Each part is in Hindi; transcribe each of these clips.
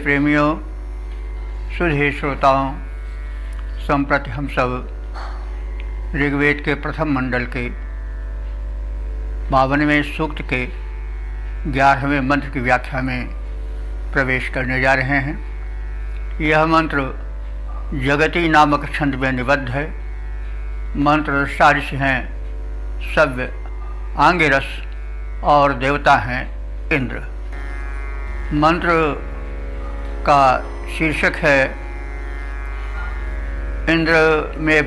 प्रेमियों, सुधे श्रोताओं, संप्रति हम सब ऋग्वेद के प्रथम मंडल के 52वें सूक्त के 11वें मंत्र की व्याख्या में प्रवेश करने जा रहे हैं। यह मंत्र जगती नामक छंद में निबद्ध है। मंत्र ऋषि हैं सव्य, आंगिरस और देवता हैं इंद्र। मंत्र का शीर्षक है इंद्र में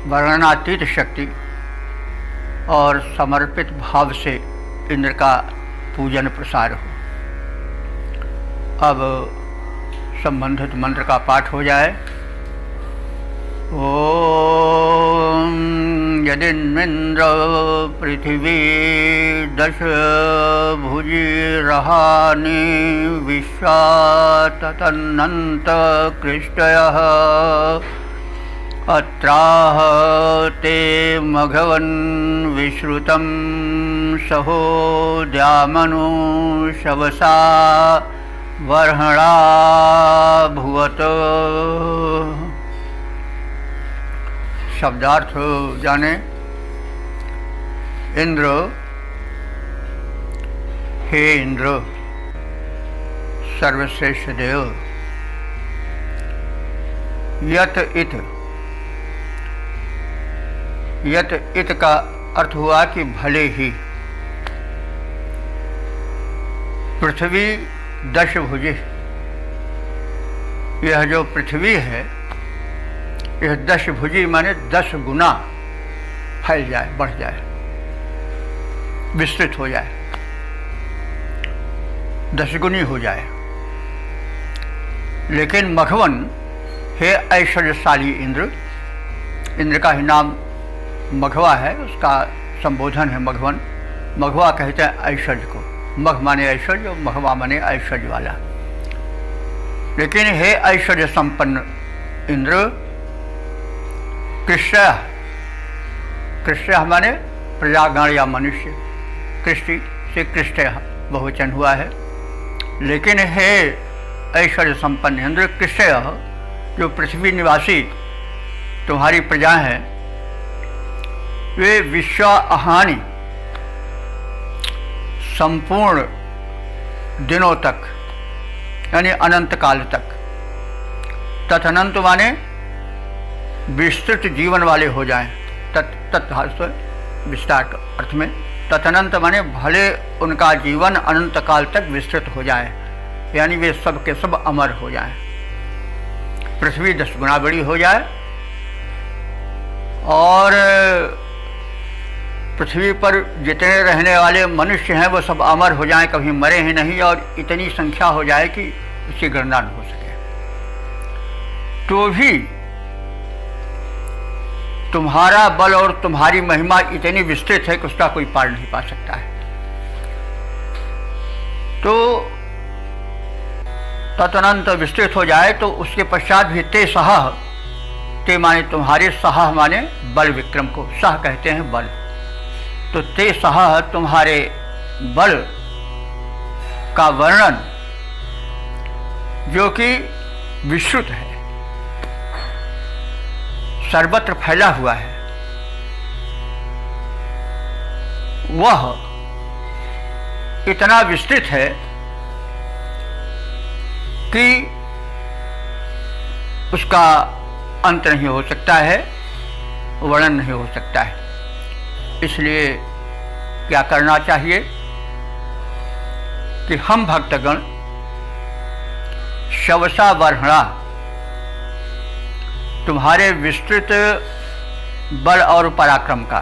वर्णनातीत शक्ति और समर्पित भाव से इंद्र का पूजन प्रसार हो। अब संबंधित मंत्र का पाठ हो जाए। ओम यदिन्मिन्द्र पृथिवी दश भुजिरहानि विश्वा ततन्नन्त कृष्टयः अत्राह ते मघवन् विश्रुतं सहो द्यामनु शवसा वर्हणा भुवत। शब्दार्थ जाने। इंद्र, हे इंद्र, सर्वश्रेष्ठ देव। यत इत का अर्थ हुआ कि भले ही। पृथ्वी दशभुजी, यह जो पृथ्वी है यह दशभुजी माने 10 गुना फैल जाए, बढ़ जाए, विस्तृत हो जाए, 10 गुनी हो जाए। लेकिन मघवन, हे ऐश्वर्यशाली इंद्र, इंद्र का ही नाम मघवा है, उसका संबोधन है मघवन। मघवा कहते हैं ऐश्वर्य को। मघ माने ऐश्वर्य और मघवा माने ऐश्वर्य वाला। लेकिन हे ऐश्वर्य संपन्न इंद्र, कृष्य माने प्रजागण या मनुष्य, कृष्टि से कृष्टय बहुवचन हुआ है। लेकिन हे ऐश्वर्य संपन्न इंद्र, कृष्य जो पृथ्वी निवासी तुम्हारी प्रजा हैं, वे विश्वाहानि संपूर्ण दिनों तक यानी अनंत काल तक, तथनंत माने विस्तृत जीवन वाले हो जाएं। विस्तार अर्थ में तथनंत माने भले उनका जीवन अनंत काल तक विस्तृत हो जाए, यानी वे सब के सब अमर हो जाएं। पृथ्वी 10 गुना बड़ी हो जाए और पृथ्वी पर जितने रहने वाले मनुष्य हैं वो सब अमर हो जाएं, कभी मरे ही नहीं, और इतनी संख्या हो जाए कि उसकी गणना न हो सके। तो भी तुम्हारा बल और तुम्हारी महिमा इतनी विस्तृत है कि उसका कोई पार नहीं पा सकता है। तो तदनंत विस्तृत हो जाए तो उसके पश्चात भी ते सह, ते माने तुम्हारे, सह माने बल विक्रम को, सह कहते हैं बल। तो ते सह तुम्हारे बल का वर्णन जो कि विस्तृत है, सर्वत्र फैला हुआ है, वह इतना विस्तृत है कि उसका अंत नहीं हो सकता है, वर्णन नहीं हो सकता है। इसलिए क्या करना चाहिए कि हम भक्तगण शवसा वर्हणा, तुम्हारे विस्तृत बल और पराक्रम का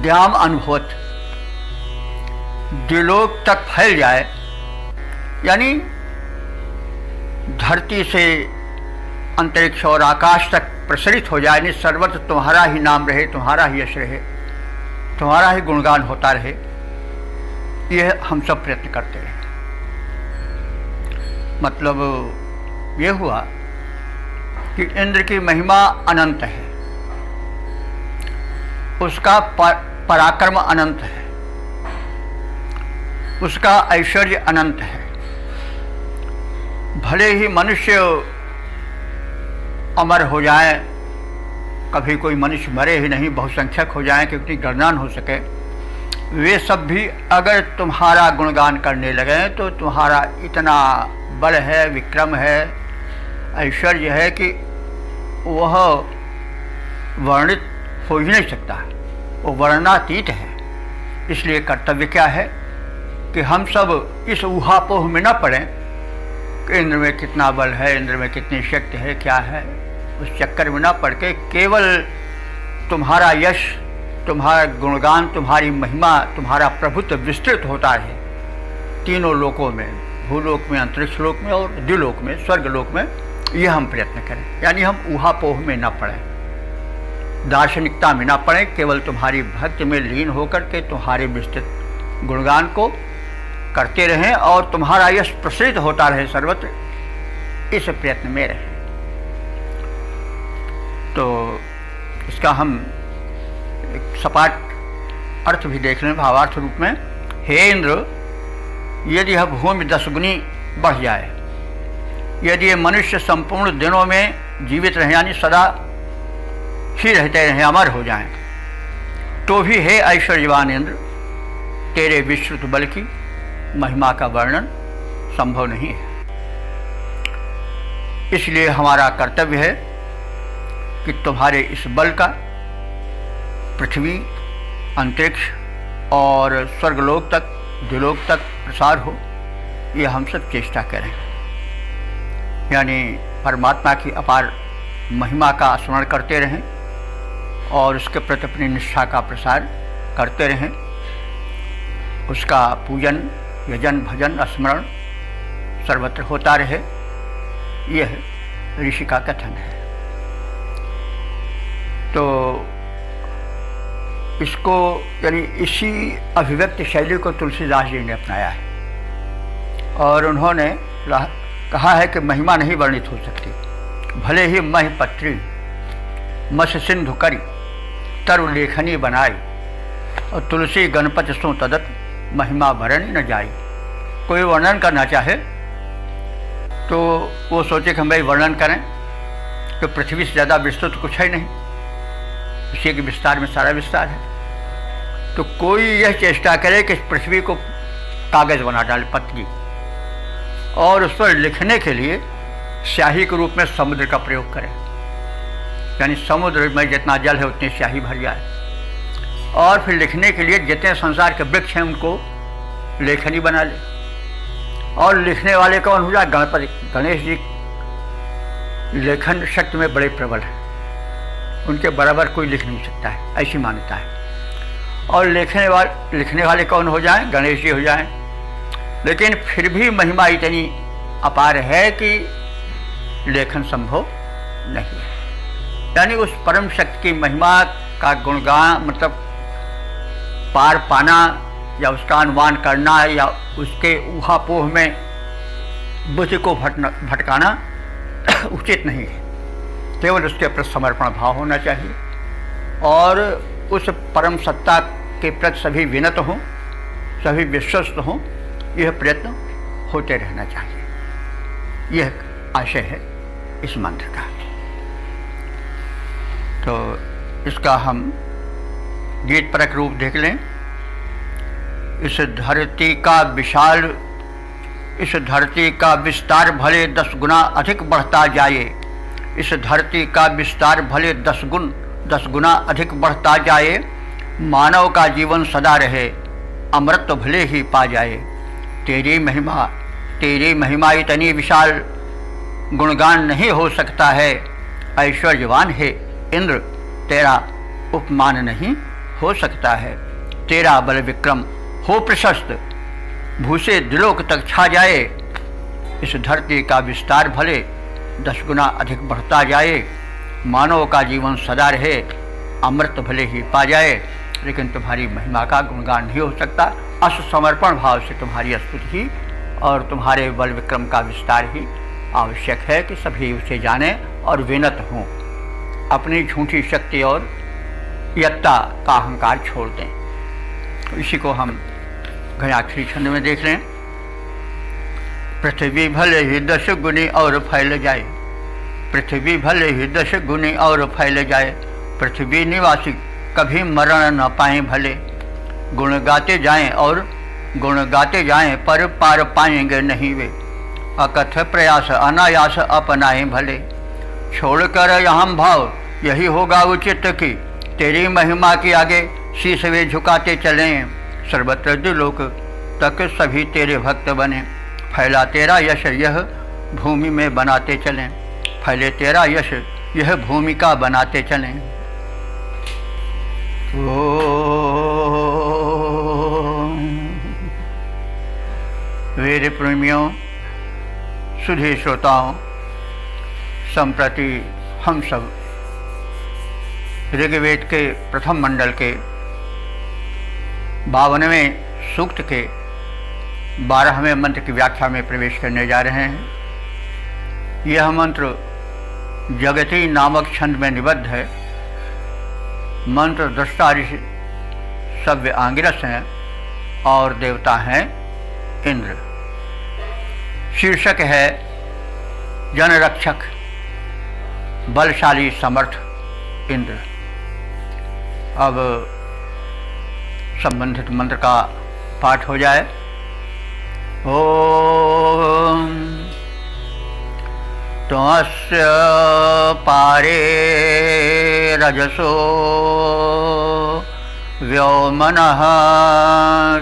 द्याम अनुभूत दिलोक तक फैल जाए, यानी धरती से अंतरिक्ष और आकाश तक प्रसरित हो जाए, यानी सर्वत्र तुम्हारा ही नाम रहे, तुम्हारा ही यश रहे, तुम्हारा ही गुणगान होता रहे। यह हम सब प्रयत्न करते हैं। मतलब ये हुआ कि इंद्र की महिमा अनंत है, उसका पराक्रम अनंत है, उसका ऐश्वर्य अनंत है, भले ही मनुष्य अमर हो जाए, कभी कोई मनुष्य मरे ही नहीं, बहुसंख्यक हो जाए कि उतनी गणना न हो सके, वे सब भी अगर तुम्हारा गुणगान करने लगे तो तुम्हारा इतना बल है, विक्रम है, ऐश्वर्य है कि वह वर्णित हो ही नहीं सकता, वो वर्णनातीत है। इसलिए कर्तव्य क्या है कि हम सब इस ऊहापोह में न पड़ें कि इंद्र में कितना बल है, इंद्र में कितनी शक्ति है, क्या है, उस चक्कर में न पड़ के केवल तुम्हारा यश, तुम्हारा गुणगान, तुम्हारी महिमा, तुम्हारा प्रभुत्व विस्तृत होता है तीनों लोकों में, भूलोक में, अंतरिक्ष लोक में और द्युलोक में, स्वर्ग लोक में। यह हम प्रयत्न करें, यानी हम ऊहापोह में न पड़ें, दार्शनिकता में न पड़ें, केवल तुम्हारी भक्ति में लीन होकर के तुम्हारे विस्तृत गुणगान को करते रहें और तुम्हारा यश प्रसिद्ध होता रहे सर्वत्र, इस प्रयत्न में रहें। तो इसका हम एक सपाट अर्थ भी देख लें भावार्थ रूप में। हे इंद्र, यदि यह भूमि 10 गुनी बढ़ जाए, यदि ये मनुष्य संपूर्ण दिनों में जीवित रहे, यानी सदा ही रहते रहें, अमर हो जाएं, तो भी हे ऐश्वर्यवान इंद्र, तेरे विस्तृत बल की महिमा का वर्णन संभव नहीं है। इसलिए हमारा कर्तव्य है कि तुम्हारे इस बल का पृथ्वी, अंतरिक्ष और स्वर्गलोक तक, द्युलोक तक प्रसार हो, ये हम सब चेष्टा करें। यानी परमात्मा की अपार महिमा का स्मरण करते रहें और उसके प्रति अपनी निष्ठा का प्रसार करते रहें, उसका पूजन, यजन, भजन, स्मरण सर्वत्र होता रहे, यह ऋषि का कथन है। तो इसको यानी इसी अभिव्यक्ति शैली को तुलसीदास जी ने अपनाया है और उन्होंने कहा है कि महिमा नहीं वर्णित हो सकती, भले ही मह पत्री मस सिंधु करी तरु लेखनी बनाई और तुलसी गणपति सो तदत महिमा भरणी न जाई। कोई वर्णन करना चाहे तो वो सोचे कि हम भाई वर्णन करें, तो पृथ्वी से ज़्यादा विस्तृत कुछ है नहीं, उसी के विस्तार में सारा विस्तार है। तो कोई यह चेष्टा करे कि पृथ्वी को कागज़ बना डाले, पतली, और उस पर लिखने के लिए स्याही के रूप में समुद्र का प्रयोग करें, यानी समुद्र में जितना जल है उतनी स्याही भर जाए, और फिर लिखने के लिए जितने संसार के वृक्ष हैं उनको लेखनी बना ले, और लिखने वाले कौन हो जाए? गणपति, गणेश जी लेखन शक्ति में बड़े प्रबल हैं, उनके बराबर कोई लिख नहीं सकता है, ऐसी मान्यता है। और लिखने वाले कौन हो जाएं? गणेश जी हो जाएं। लेकिन फिर भी महिमा इतनी अपार है कि लेखन संभव नहीं है। यानी उस परम शक्ति की महिमा का गुणगान, मतलब पार पाना या उसका अनुमान करना या उसके ऊहापोह में बुद्धि को भटकाना उचित नहीं है। केवल उसके प्रति समर्पण भाव होना चाहिए और उस परम सत्ता के प्रति सभी विनत हों, सभी विश्वस्त हों, यह प्रयत्न होते रहना चाहिए। यह आशय है इस मंत्र का। तो इसका हम गीत परक रूप देख लें। इस धरती का विस्तार भले 10 गुना अधिक बढ़ता जाए, इस धरती का विस्तार भले 10 गुना अधिक बढ़ता जाए, मानव का जीवन सदा रहे, अमृत तो भले ही पा जाए। तेरी महिमा इतनी विशाल, गुणगान नहीं हो सकता है। ऐश्वर्यवान है इंद्र, तेरा उपमान नहीं हो सकता है। तेरा बल विक्रम हो प्रशस्त, भूसे दिलोक तक छा जाए। इस धरती का विस्तार भले 10 गुना अधिक बढ़ता जाए, मानव का जीवन सदा रहे, अमृत भले ही पा जाए, लेकिन तुम्हारी महिमा का गुणगान नहीं हो सकता। असमर्पण भाव से तुम्हारी स्तुति ही और तुम्हारे बल विक्रम का विस्तार ही आवश्यक है कि सभी उसे जानें और विनत हों, अपनी झूठी शक्ति और यत्ता का अहंकार छोड़ दें। तो इसी को हम घयाक्षरी छंद में देख लें। पृथ्वी भले ही 10 गुनी और फैल जाए, पृथ्वी भले ही 10 गुनी और फैल जाए, पृथ्वी निवासी कभी मरण न पाए भले। गुण गाते जाएं और गुण गाते जाएं पर पार पाएंगे नहीं वे, अकथ प्रयास अनायास अपनाएं भले। छोड़कर अहम भाव यही होगा उचित कि तेरी महिमा के आगे शीश वे झुकाते चलें। सर्वत्र द्विलोक तक सभी तेरे भक्त बने, फैला तेरा यश यह भूमि में बनाते चलें, फैले तेरा यश यह भूमिका बनाते चलें। वेद प्रेमियों, सुधी श्रोताओं, संप्रति हम सब ऋग्वेद के प्रथम मंडल के 52वें सूक्त के 12वें मंत्र की व्याख्या में प्रवेश करने जा रहे हैं। यह मंत्र जगती नामक छंद में निबद्ध है। मंत्र दृष्टा ऋषि सव्य आंगिरस हैं और देवता हैं इंद्र। शीर्षक है जनरक्षक बलशाली समर्थ इंद्र। अब संबंधित मंत्र का पाठ हो जाए। ओम त्वस्य पारे रजसो व्योमनः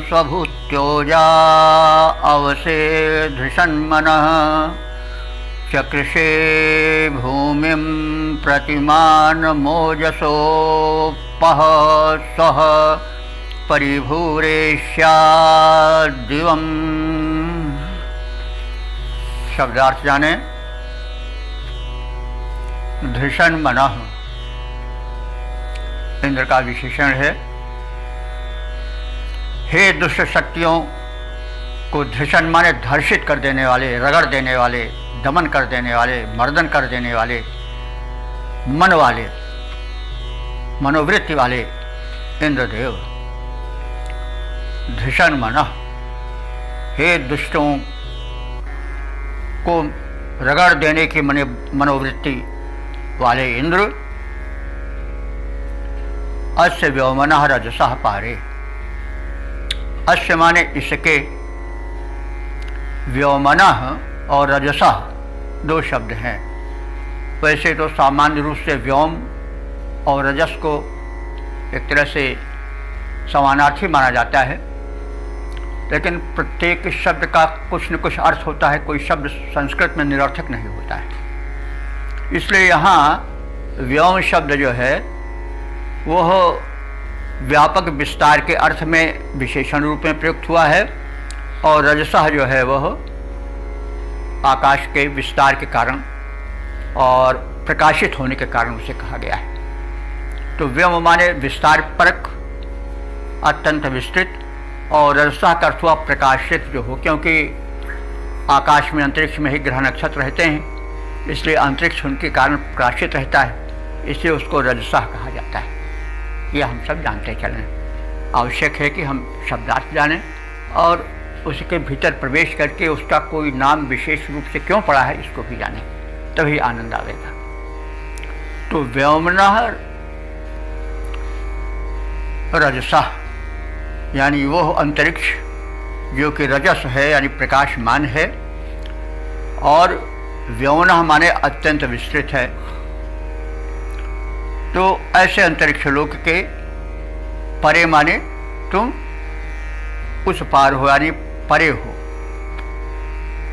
स्वभूत्योजा अवसे धृषन्मनः चकृषे भूमिं प्रतिमान मोजसोपः सह परिभूरेष्याद्दिवम्। शब्दार्थ जाने। धृषन्मनः इंद्र का विशेषण है। हे दुष्ट शक्तियों को धृषण माने धर्षित कर देने वाले, रगड़ देने वाले, दमन कर देने वाले, मर्दन कर देने वाले, मन वाले, मनोवृत्ति वाले इंद्रदेव। धृषण मनः, हे दुष्टों को रगड़ देने की मनोवृत्ति वाले इंद्र। अस्य व्योमनः रजसः पारे। अस्य माने इसके, व्योमनः और रजसः दो शब्द हैं। वैसे तो सामान्य रूप से व्योम और रजस को एक तरह से समानार्थी माना जाता है, लेकिन प्रत्येक शब्द का कुछ न कुछ अर्थ होता है। कोई शब्द संस्कृत में निरर्थक नहीं होता है। इसलिए यहाँ व्योम शब्द जो है वह व्यापक विस्तार के अर्थ में विशेषण रूप में प्रयुक्त हुआ है, और रजसः जो है वह आकाश के विस्तार के कारण और प्रकाशित होने के कारण उसे कहा गया है। तो व्योम माने विस्तार परक, अत्यंत विस्तृत, और रजसः का अर्थ हुआ प्रकाशित जो हो, क्योंकि आकाश में अंतरिक्ष में ही ग्रह नक्षत्र रहते हैं, इसलिए अंतरिक्ष उनके कारण प्रकाशित रहता है, इसलिए उसको रजसः कहा जाता है। यह हम सब जानते चलें। आवश्यक है कि हम शब्दार्थ जानें और उसके भीतर प्रवेश करके उसका कोई नाम विशेष रूप से क्यों पड़ा है इसको भी जानें, तभी आनंद आवेगा। तो व्योमनः रजसः यानी वह अंतरिक्ष जो कि रजस है यानी प्रकाशमान है, और व्योमनः माने अत्यंत विस्तृत है। तो ऐसे अंतरिक्ष लोक के परे माने तुम उस पार हो, यानी परे हो।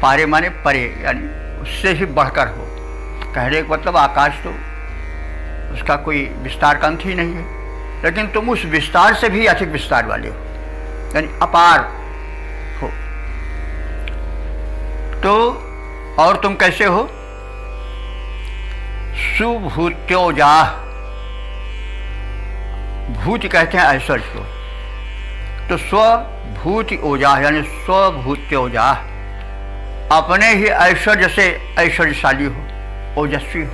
पारे माने परे, यानी उससे ही बढ़कर हो। कहने का मतलब आकाश तो उसका कोई विस्तार का अंत ही नहीं है, लेकिन तुम उस विस्तार से भी अधिक विस्तार वाले हो, यानी अपार हो। तो और तुम कैसे हो? सुभूत्योजाह, भूति कहते हैं ऐश्वर्य को, तो स्वभूति ओजाह यानी स्वभूत्योजाह, अपने ही ऐश्वर्य से ऐश्वर्यशाली हो, ओजस्वी हो।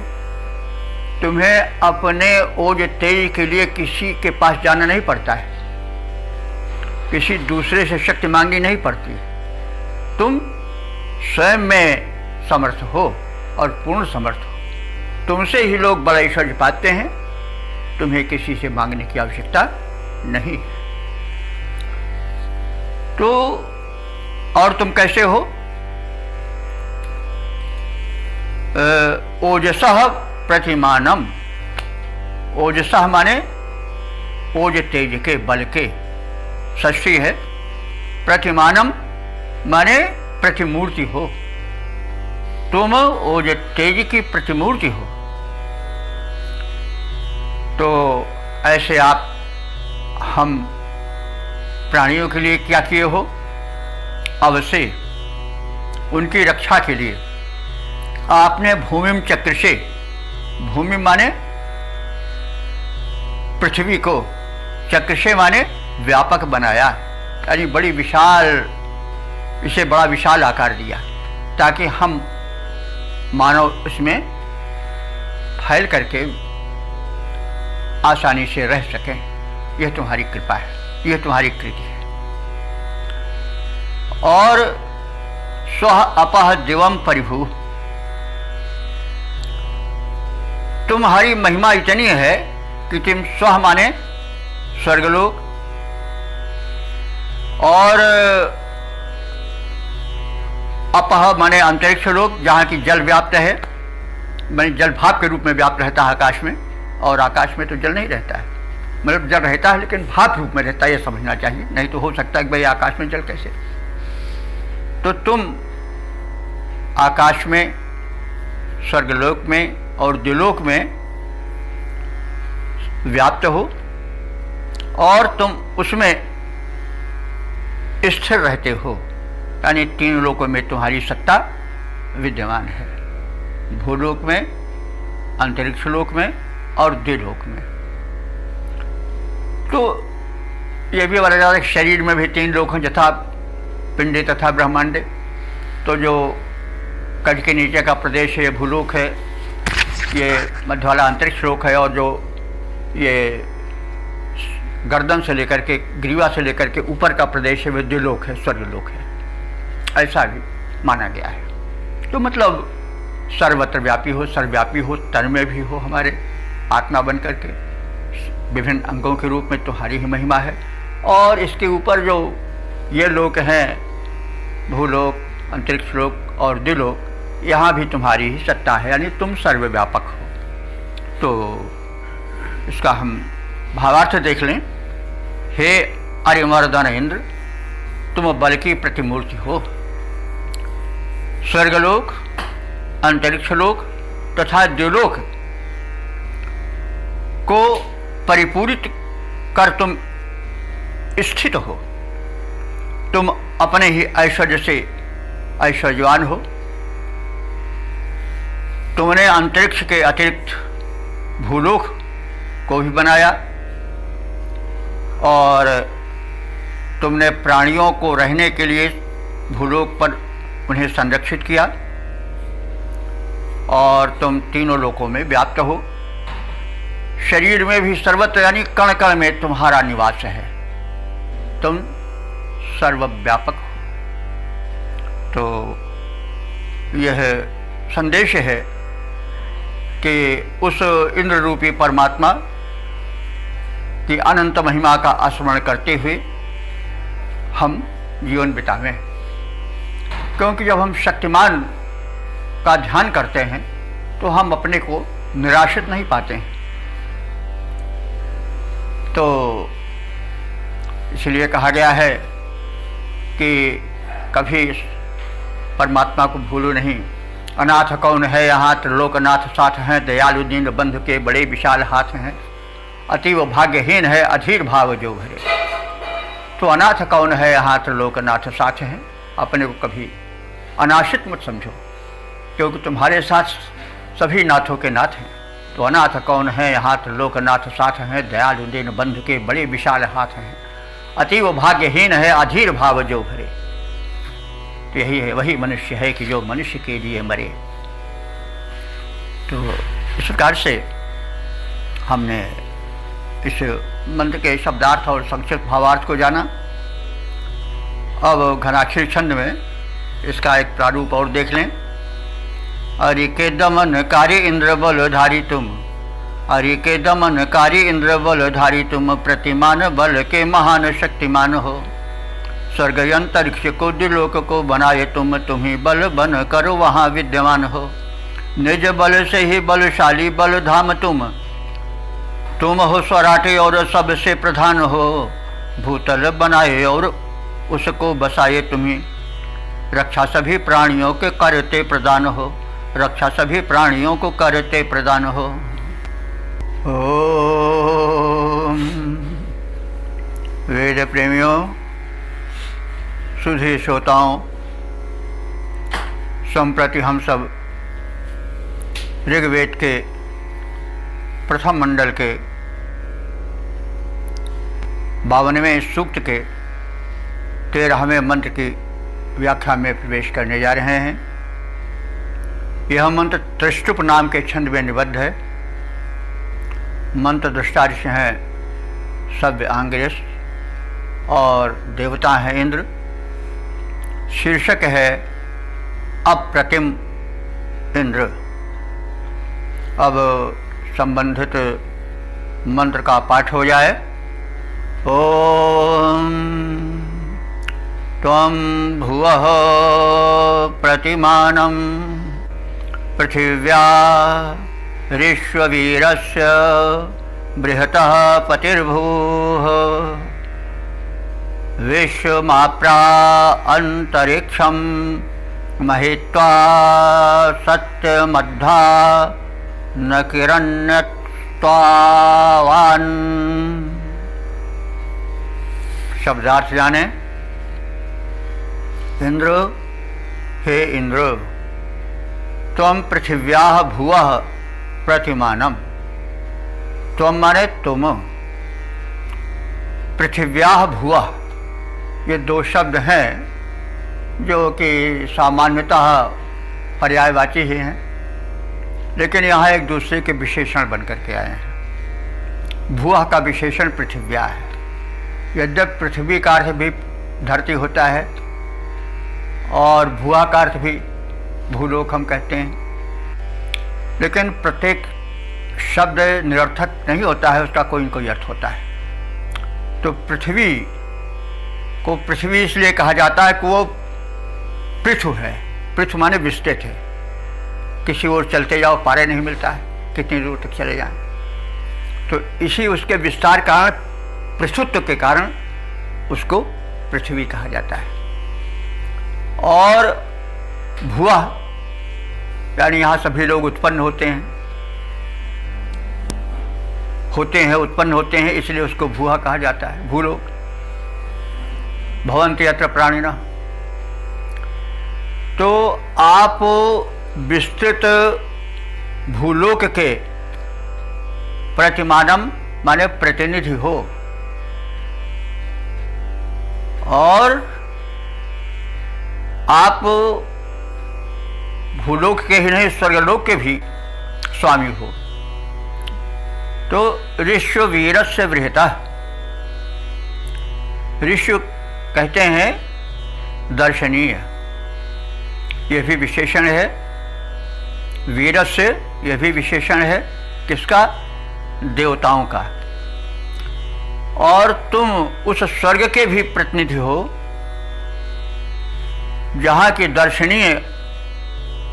तुम्हें अपने ओज तेज के लिए किसी के पास जाना नहीं पड़ता है, किसी दूसरे से शक्ति मांगनी नहीं पड़ती। तुम स्वयं में समर्थ हो और पूर्ण समर्थ हो। तुमसे ही लोग बड़ा ऐश्वर्य पाते हैं, तुम्हें किसी से मांगने की आवश्यकता नहीं है। तो और तुम कैसे हो? ओजसः प्रतिमानम। ओजसः माने ओज तेज के, बल के, षष्ठी है। प्रतिमानम माने प्रतिमूर्ति हो, तुम ओज तेज की प्रतिमूर्ति हो। तो ऐसे आप हम प्राणियों के लिए क्या किए हो? अवश्य उनकी रक्षा के लिए आपने भूमिम चक्र से, भूमि माने पृथ्वी को, चक्र से माने व्यापक बनाया, यानी बड़ी विशाल, इसे बड़ा विशाल आकार दिया ताकि हम मानव इसमें फैल करके आसानी से रह सकें। यह तुम्हारी कृपा है, यह तुम्हारी कृति है। और स्वः अपः दिवम परिभू, तुम्हारी महिमा इतनी है कि तुम स्वः माने स्वर्गलोक और अपह माने अंतरिक्ष लोक, जहाँ की जल व्याप्त है, माने जल भाप के रूप में व्याप्त रहता है आकाश में, और आकाश में तो जल नहीं रहता है, मतलब जल रहता है लेकिन भाप रूप में रहता है, यह समझना चाहिए। नहीं तो हो सकता है कि भाई आकाश में जल कैसे। तो तुम आकाश में, स्वर्गलोक में और द्युलोक में व्याप्त हो और तुम उसमें स्थिर रहते हो, यानी तीन लोकों में तुम्हारी सत्ता विद्यमान है, भूलोक में, अंतरिक्ष लोक में और द्युलोक में। तो ये भी बोला जाता है शरीर में भी तीन लोक हैं, यथा पिंडे तथा ब्रह्मांडे। तो जो कज के नीचे का प्रदेश है ये भूलोक है, ये मध्य वाला अंतरिक्ष लोक है, और जो ये गर्दन से लेकर के, ग्रीवा से लेकर के ऊपर का प्रदेश है वह द्युलोक है, स्वर्गलोक है, ऐसा भी माना गया है। तो मतलब सर्वत्र व्यापी हो, सर्वव्यापी हो, तन में भी हो, हमारे आत्मा बन करके विभिन्न अंगों के रूप में तुम्हारी ही महिमा है। और इसके ऊपर जो ये लोक हैं, भूलोक, अंतरिक्ष लोक और द्युलोक, यहाँ भी तुम्हारी ही सत्ता है, यानी तुम सर्वव्यापक हो। तो इसका हम भावार्थ देख लें। हे अरिमर्दन इंद्र, तुम बल की प्रतिमूर्ति हो। स्वर्गलोक, अंतरिक्ष लोक तथा द्युलोक को परिपूरित कर तुम स्थित हो। तुम अपने ही ऐश्वर्य से ऐश्वर्यवान हो। तुमने अंतरिक्ष के अतिरिक्त भूलोक को भी बनाया और तुमने प्राणियों को रहने के लिए भूलोक पर उन्हें संरक्षित किया, और तुम तीनों लोकों में व्याप्त हो। शरीर में भी सर्वत्र, यानी कण कण में तुम्हारा निवास है, तुम सर्वव्यापक हो। तो यह संदेश है कि उस इंद्र रूपी परमात्मा की अनंत महिमा का स्मरण करते हुए हम जीवन बितावें। क्योंकि जब हम शक्तिमान का ध्यान करते हैं तो हम अपने को निराशित नहीं पाते हैं। तो इसलिए कहा गया है कि कभी परमात्मा को भूलो नहीं। अनाथ कौन है यहाँ, त्रिलोकनाथ साथ हैं, दयालु दीन बंधु के बड़े विशाल हाथ हैं, अतीव भाग्यहीन है अधीर भाव जो भरे। तो अनाथ कौन है यहाँ, त्रिलोकनाथ साथ हैं। अपने को कभी अनाशित मत समझो, क्योंकि तुम्हारे साथ सभी नाथों के नाथ हैं। तो अनाथ कौन है यहाँ, त्रिलोकनाथ साथ हैं, दयालु दीन बंधु के बड़े विशाल हाथ हैं, अतीव भाग्यहीन है अधीर भाव जो भरे। तो यही है, वही मनुष्य है कि जो मनुष्य के लिए मरे। तो इस प्रकार से हमने इस मंत्र के शब्दार्थ और संक्षिप्त भावार्थ को जाना। अब घनाक्षरी छंद में इसका एक प्रारूप और देख लें। अरि के दमन कार्य इंद्र बल धारी तुम, अरि के दमन कार्य इंद्र बल धारी तुम, प्रतिमान बल के महान शक्तिमान हो। स्वर्ग अंतरिक्ष को दिलोक को बनाए तुम, तुम्ही बल बन कर वहाँ विद्यमान हो। निज बल से ही बलशाली बल धाम तुम हो स्वराटे और सबसे प्रधान हो। भूतल बनाए और उसको बसाए तुम्ही, रक्षा सभी प्राणियों के करते प्रदान हो, रक्षा सभी प्राणियों को करते प्रदान हो। ओम। वेद प्रेमियों, सुधी श्रोताओं, संप्रति हम सब ऋग्वेद के प्रथम मंडल के 52वें सूक्त के 13वें मंत्र की व्याख्या में प्रवेश करने जा रहे हैं। यह मंत्र त्रिष्टुप नाम के छंद में निबद्ध है। मंत्र दृष्टा ऋषि हैं सव्य आंग्रेस और देवता हैं इंद्र। शीर्षक है अप्रतिम इंद्र। अब संबंधित मंत्र का पाठ हो जाए। ओम त्वं भुवः प्रतिमानं पृथिव्या ऋष्ववीरस्य बृहतः पतिर्भूः, विश्वमाप्रा अंतरिक्षं महित्वा सत्यमद्धा न किरण्यत्वावान्। शब्दार्थ जाने। इंद्र, हे इंद्र, त्वं पृथिव्याः भुवः प्रतिमानम। त्वं माने तुम, पृथिव्याः भुवः, ये दो शब्द हैं जो कि सामान्यतः पर्यायवाची ही हैं, लेकिन यहाँ एक दूसरे के विशेषण बन करके आए हैं। भुवः का विशेषण पृथिव्या है। यद्यपि पृथ्वी का अर्थ भी धरती होता है और भुवः का अर्थ भी भूलोक हम कहते हैं, लेकिन प्रत्येक शब्द निरर्थक नहीं होता है, उसका कोई न कोई अर्थ होता है। तो पृथ्वी को पृथ्वी इसलिए कहा जाता है कि वो पृथु है। पृथु माने विस्तृत है, किसी ओर चलते जाओ पारे नहीं मिलता है, कितनी दूर तक चले जाएं। तो इसी उसके विस्तार कारण, पृथुत्व के कारण उसको पृथ्वी कहा जाता है। और भुवः यानी यहाँ सभी लोग उत्पन्न होते हैं, उत्पन्न होते हैं, इसलिए उसको भुवः कहा जाता है। भूलोक भवन्ति यत्र प्राणिनः। तो आप विस्तृत भूलोक के प्रतिमानम माने प्रतिनिधि हो, और आप भूलोक के ही नहीं स्वर्गलोक के भी स्वामी हो। तो ऋष्व वीरस्य बृहतः, ऋष्व कहते हैं दर्शनीय, यह भी विशेषण है। वीरस्य यह भी विशेषण है, किसका? देवताओं का। और तुम उस स्वर्ग के भी प्रतिनिधि हो जहाँ की दर्शनीय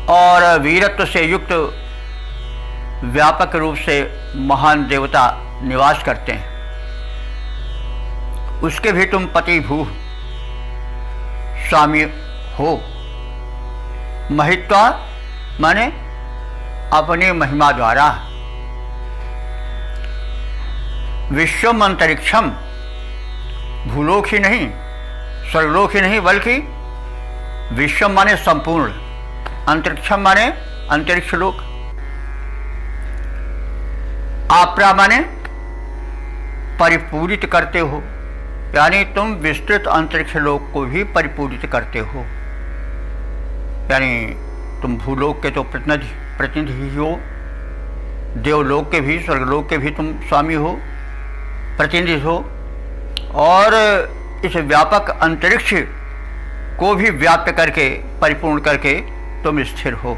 और वीरत्व से युक्त व्यापक रूप से महान देवता निवास करते हैं, उसके भी तुम पति भू स्वामी हो। महित्वा माने अपनी महिमा द्वारा। विश्वम अंतरिक्षम, भूलोक ही नहीं स्वर्गलोक ही नहीं बल्कि विश्वम माने संपूर्ण, अंतरिक्षम माने अंतरिक्ष लोक, आपरा माने परिपूरित करते हो, यानी तुम विस्तृत अंतरिक्ष लोक को भी परिपूरित करते हो। यानी तुम भूलोक के तो प्रतिनिधि हो, देवलोक के भी स्वर्गलोक के भी तुम स्वामी हो, प्रतिनिधि हो, और इस व्यापक अंतरिक्ष को भी व्याप्त करके परिपूर्ण करके तुम स्थिर हो।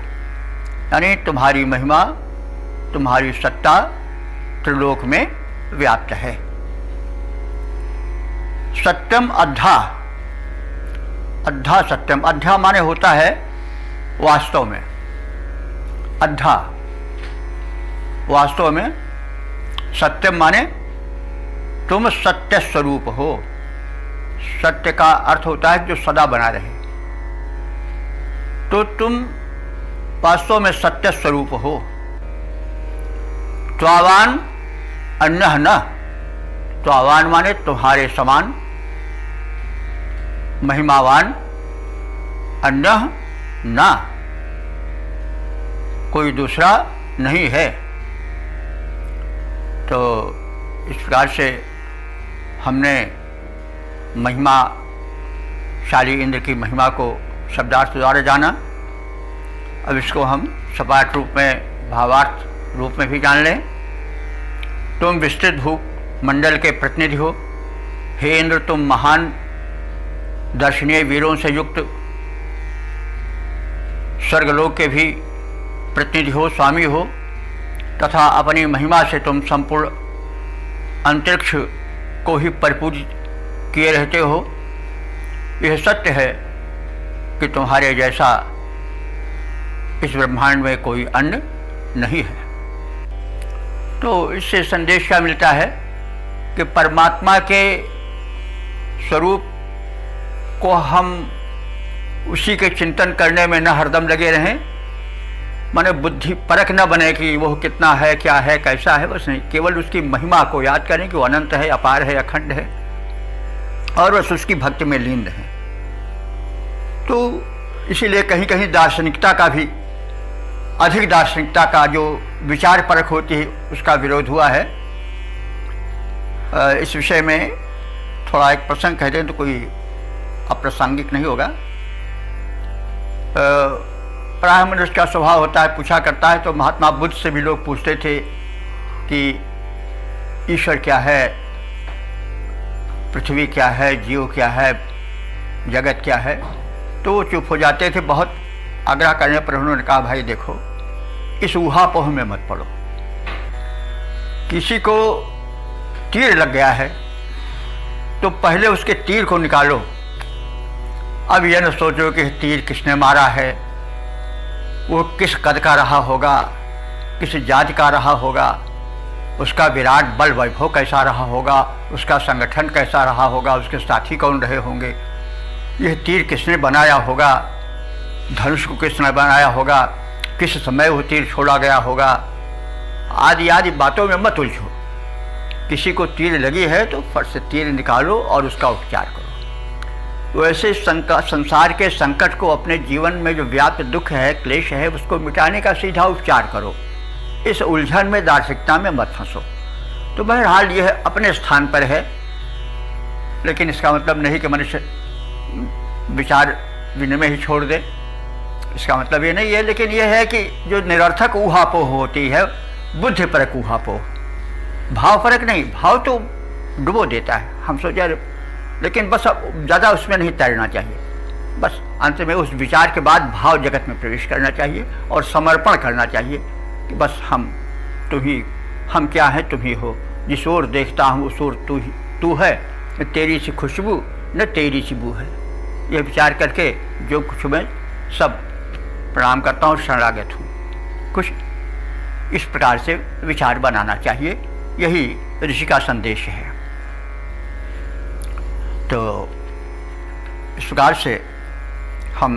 यानी तुम्हारी महिमा, तुम्हारी सत्ता त्रिलोक में व्याप्त है। सत्यम अद्धा, अद्धा सत्यम, अद्धा माने होता है वास्तव में, अद्धा वास्तव में, सत्यम माने तुम सत्य स्वरूप हो। सत्य का अर्थ होता है जो सदा बना रहे, तो तुम वास्तव में सत्य स्वरूप हो। त्वावान अन्यः न, त्वावान माने तुम्हारे समान, महिमावान, अन्यः न, कोई दूसरा नहीं है। तो इस प्रकार से हमने महिमाशाली इंद्र की महिमा को शब्दार्थ द्वारा जाना। अब इसको हम सपाट रूप में, भावार्थ रूप में भी जान लें। तुम विस्तृत भू मंडल के प्रतिनिधि हो। हे इंद्र, तुम महान दर्शनीय वीरों से युक्त स्वर्गलोक के भी प्रतिनिधि हो, स्वामी हो, तथा अपनी महिमा से तुम संपूर्ण अंतरिक्ष को ही परिपूजित किए रहते हो। यह सत्य है कि तुम्हारे जैसा इस ब्रह्मांड में कोई अन्य नहीं है। तो इससे संदेश क्या मिलता है कि परमात्मा के स्वरूप को हम उसी के चिंतन करने में न हरदम लगे रहें, माने बुद्धि परख न बने कि वो कितना है, क्या है, कैसा है, बस नहीं, केवल उसकी महिमा को याद करें कि वो अनंत है, अपार है, अखंड है, और बस उसकी भक्ति में लीन रहें। तो इसीलिए कहीं कहीं दार्शनिकता का भी, अधिक दार्शनिकता का जो विचार परख होती है उसका विरोध हुआ है। इस विषय में थोड़ा एक प्रसंग कहते हैं तो कोई अप्रासंगिक नहीं होगा। प्राय मनुष्य का स्वभाव होता है, पूछा करता है। तो महात्मा बुद्ध से भी लोग पूछते थे कि ईश्वर क्या है, पृथ्वी क्या है, जीव क्या है, जगत क्या है, तो वो चुप हो जाते थे। बहुत आग्रह करने पर उन्होंने कहा, भाई देखो, इस ऊहापोह में मत पड़ो। किसी को तीर लग गया है तो पहले उसके तीर को निकालो। अब यह न सोचो कि तीर किसने मारा है, वो किस कद का रहा होगा, किस जाति का रहा होगा, उसका विराट बल वैभव कैसा रहा होगा, उसका संगठन कैसा रहा होगा, उसके साथी कौन रहे होंगे, यह तीर किसने बनाया होगा, धनुष को किसने बनाया होगा, किस समय वो तीर छोड़ा गया होगा, आदि आदि बातों में मत उलझो। किसी को तीर लगी है तो फट से तीर निकालो और उसका उपचार करो। वैसे संसार के संकट को, अपने जीवन में जो व्याप्त दुख है, क्लेश है, उसको मिटाने का सीधा उपचार करो। इस उलझन में, दार्शनिकता में मत फंसो। तो बहरहाल यह अपने स्थान पर है, लेकिन इसका मतलब नहीं कि मनुष्य विचार विनिमय ही छोड़ दे, इसका मतलब ये नहीं है। लेकिन यह है कि जो निरर्थक ऊहापोह होती है, बुद्धि परक ऊहापोह, भाव फर्क नहीं, भाव तो डुबो देता है, हम सोचा, लेकिन बस अब ज़्यादा उसमें नहीं तैरना चाहिए। बस अंत में उस विचार के बाद भाव जगत में प्रवेश करना चाहिए और समर्पण करना चाहिए कि बस हम क्या है, तुम ही हो। जिस ओर देखता हूँ उस ओर तू है, न तेरी सी खुशबू न तेरी सी बू है। यह विचार करके जो कुछ मैं सब प्रणाम करता हूँ, शरणागत हूँ। कुछ इस प्रकार से विचार बनाना चाहिए, यही ऋषि का संदेश है। तो इस प्रकार से हम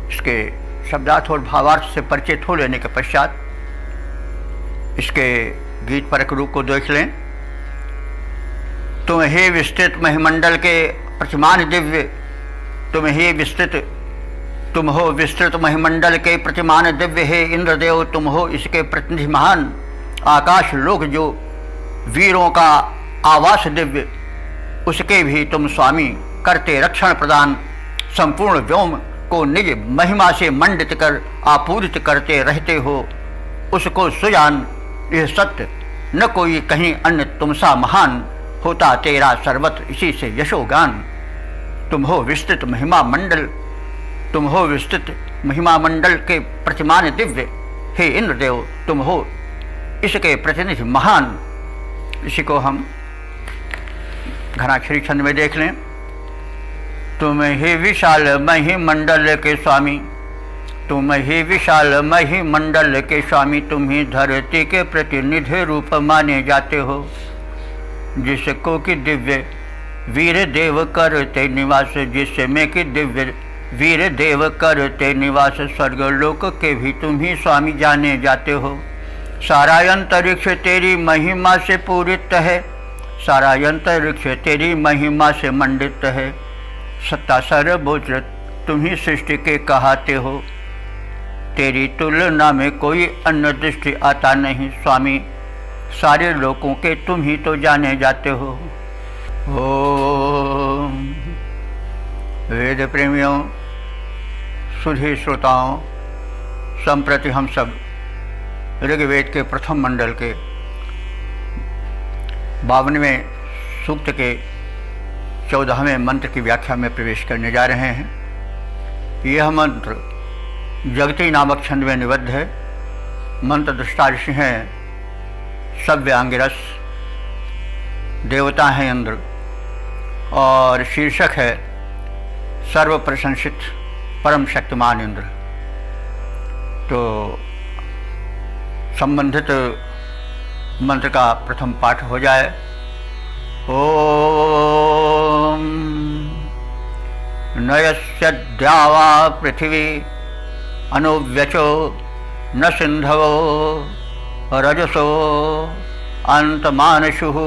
इसके शब्दार्थ और भावार्थ से परिचित हो लेने के पश्चात इसके गीत परक रूप को देख लें। तुम हे विस्तृत महिमंडल के प्रतिमान दिव्य, तुम हे विस्तृत, तुम हो विस्तृत महिमंडल के प्रतिमान दिव्य, हे इंद्रदेव तुम हो इसके प्रतिनिधि महान। आकाश लोक जो वीरों का आवास दिव्य, उसके भी तुम स्वामी, करते रक्षण प्रदान। संपूर्ण व्योम को निज महिमा से मंडित कर आपूरित करते रहते हो, उसको सुजान। यह सत्य न कोई कहीं अन्य तुमसा महान, होता तेरा सर्वत्र इसी से यशोगान। तुम हो विस्तृत महिमा मंडल, तुम हो विस्तृत महिमा मंडल के प्रतिमान दिव्य। हे इंद्रदेव, तुम हो इसके प्रतिनिधि महान। इसी को हम घनाक्षरी छंद में देख लें। तुम ही विशाल मही मंडल के स्वामी, तुम ही विशाल मही मंडल के स्वामी, तुम ही धरती के प्रतिनिधि रूप माने जाते हो। जिसको कि दिव्य वीर देव करते निवास, जिसमें कि दिव्य वीर देव करते निवास, स्वर्गलोक के भी तुम ही स्वामी जाने जाते हो। सारा अंतरिक्ष तेरी महिमा से पूरित है, सारा अंतरिक्ष तेरी महिमा से मंडित है। सत्ता सर्वोच्च तुम ही सृष्टि के कहाते हो, तेरी तुलना में कोई अन्य दृष्टि आता नहीं। स्वामी सारे लोगों के तुम ही तो जाने जाते हो। ओम। वेद प्रेमियों, सुधी श्रोताओं, संप्रति हम सब ऋग्वेद के प्रथम मंडल के 52वें सूक्त के 14वें मंत्र की व्याख्या में प्रवेश करने जा रहे हैं। यह मंत्र जगती नामक छंद में निबद्ध है। मंत्र दृष्टा ऋषि हैं सव्य अंगिरस, देवता हैं इंद्र, और शीर्षक है सर्व प्रशंसित परम शक्तिमान इंद्र। तो संबंधित मंत्र का प्रथम पाठ हो जाए। ओम नयस्य द्यावा पृथ्वी अनुव्यचो न सिंधवो रजसो अंतमानशुः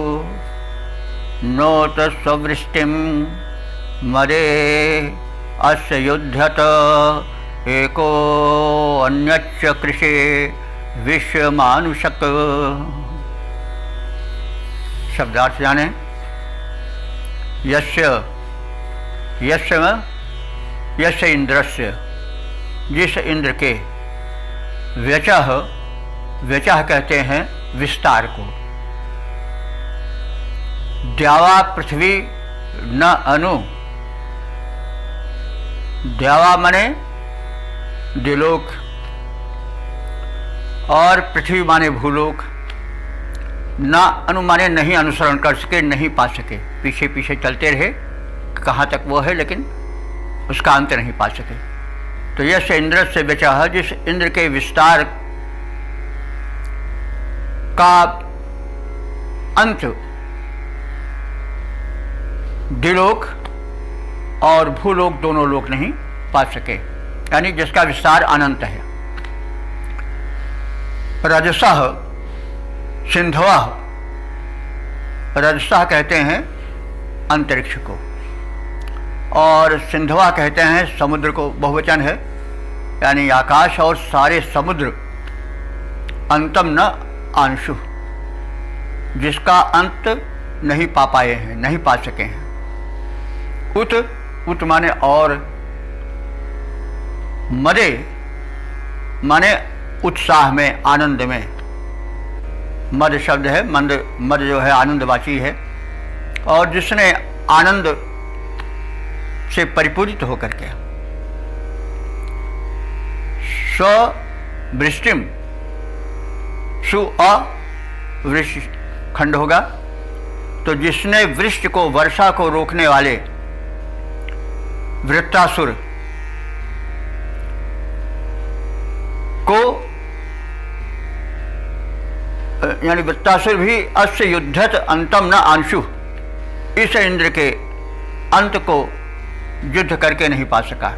नोत स्ववृष्टिं मदे अस्य युध्यत एको अन्यच्च कृषे विश्वमानुषक। शब्दार्थ जाने। यस्य यस्य इंद्रस्य, जिस इंद्र के, व्यचः व्यचः कहते हैं विस्तार को, द्यावा पृथ्वी न अनु, द्यावा माने द्विलोक और पृथ्वी माने भूलोक, न अनु माने नहीं अनुसरण कर सके, नहीं पा सके, पीछे पीछे चलते रहे कहाँ तक वो है लेकिन उसका अंत नहीं पा सके। तो यश इंद्र से बचा, जिस इंद्र के विस्तार का अंत द्विलोक और भूलोक दोनों लोक नहीं पा सके, यानी जिसका विस्तार अनंत है। रजसः सिंधवः, रजसः कहते हैं अंतरिक्ष को और सिंधवा कहते हैं समुद्र को, बहुवचन है, यानी आकाश और सारे समुद्र। अंतम न अंशु, जिसका अंत नहीं पा पाए हैं, नहीं पा सके हैं। उत, उत माने और, मदे माने उत्साह में, आनंद में। मद शब्द है, मद जो है आनंदवाची है, और जिसने आनंद से परिपूरित होकर के स्ववृष्टिम, सु अवृष्टि खंड होगा, तो जिसने वृष्टि को, वर्षा को रोकने वाले वृत्तासुर को, यानी वृत्तासुर भी अस्य युद्धत अंतम न अंशु, इस इंद्र के अंत को युद्ध करके नहीं पा सका,